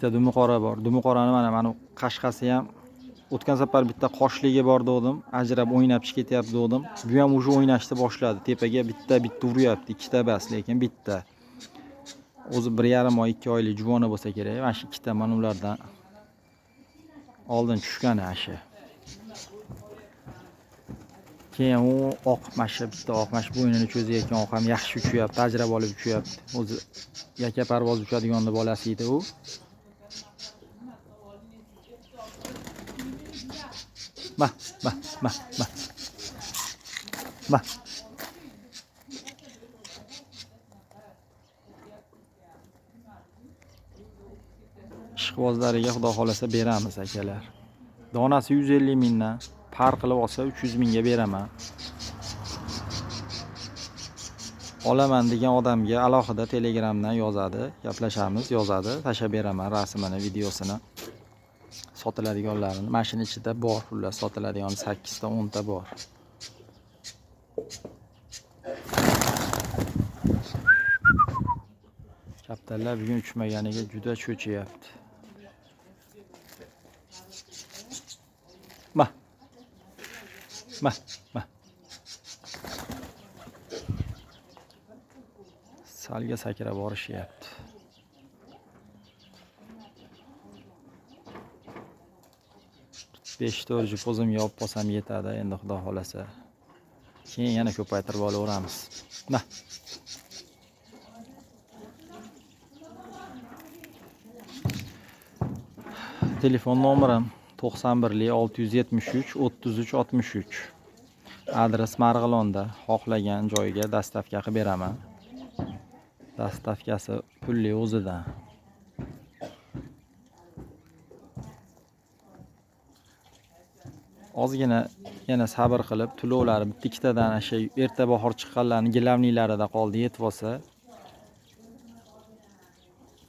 ikkita dumi qora bor. Dumi qorani mana qashqasi ham o'tgan safar bitta qoshligi bor dedim, ajrab o'ynab chiqib ketyapti dedim. Bu ham o'sha o'ynashni boshladi. Tepaga bitta uryapti, ikkita bas, lekin bitta. O'zi 1,5 oy, 2 oylik juvona bo'lsa kerak. Mana shu ikkita mana ulardan oldin tushgani ashi. Keyin u oq masha bitta oq mash bo'ynini cho'zayotgan oq ham yaxshi uchyapti, ajrab olib uchyapti. O'zi yakka parvoz uchadiganning bolasi edi u. Ma. Ishqibozlariga xudo xolasa beramiz akalar. Donasi 150 mingdan, par qilib olsa 300 mingga beraman. Olaman degan odamga alohida Telegramdan yozadi, gaplashamiz, yozadi, tashab beraman rasmini, videosini. Sotiladiganlarini, mashina ichida bor, ular sotiladigan 8 ta 10 ta bor. Kaptarlar bugun uchmaganiga juda cho'chiyapti. Ma. Salga sakrab borishyapti. Besh to'rji o'zimga olib qolsam yetadi, endi xudo xolasa. Keyin yana ko'paytirib olaveramiz. Ma. Telefon nomerim 91 673 33 63. Adres Marg'ilonda. Xohlagan joyiga dastavka qilib beraman. Dastavkasi pulli o'zidan. Ozgina yana sabr qilib, to'lovlari bitta ikkitadan o'sha erta bahor chiqqanlarning gilamliklarida qoldi, yetib olsa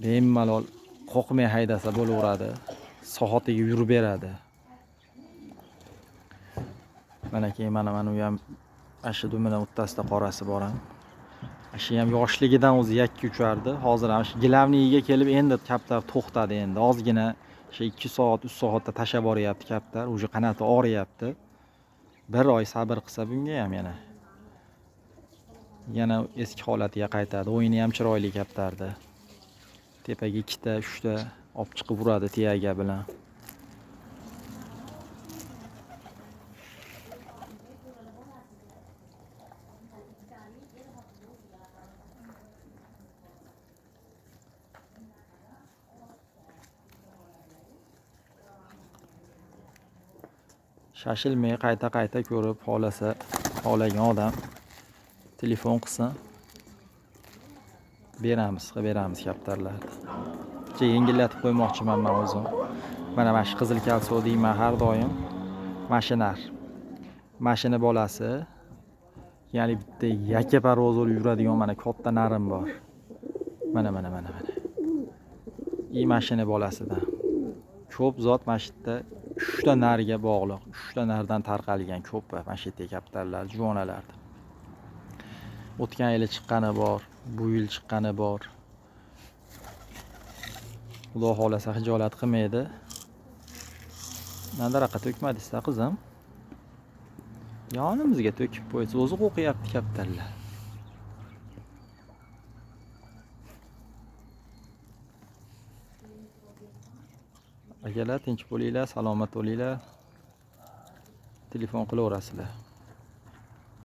bemalol qo'qmay haydasa bo'laveradi. Soatiga yurib beradi. Mana keyin mana u ham ashi dumidan o'rtasida qorasi bor ham. Ashi ham yoshligidan o'zi yakka uchardi. Hozir ham shu gilamligiga kelib endi kaptar to'xtadi endi. Ozgina shu 2 soat, 3 soatda tashab boryapti kaptar. O'sha qanoti og'riyapti. 1 oy sabr qilsa bunga ham yana eski holatiga qaytadi. O'yini ham chiroyli kaptardi. Tepaga 2 ta, 3 ta olib chiqib uradi tiyaga bilan. Shashilmay qayta ko'rib xohlagan odam telefon qilsin. Beramiz kaptarlarni. Yengillatib qo'ymoqchiman men o'zim. Mana shu qizil kalso deyman har doim. Mashinar. Mashina bolasi. Ya'ni bitta yakka parvoz olib yuradigan mana katta narim bor. Mana. Mashina bolasidan. Ko'p zot mashitda 3 ta narga bog'liq, 3 ta nardan tarqalgan ko'p mashita kaptarlar, juvonalar. O'tgan yili chiqqani bor, bu yil chiqqani bor. Xudo xolasa hijolat qilmaydi. Nandaraqa to'kmadingizda qizim? Yonimizga to'kib qo'ysa o'zi qo'qiyapti kaptarlar. Akalar tinch bo'linglar, salomat bo'linglar. Telefon qilaverasizlar.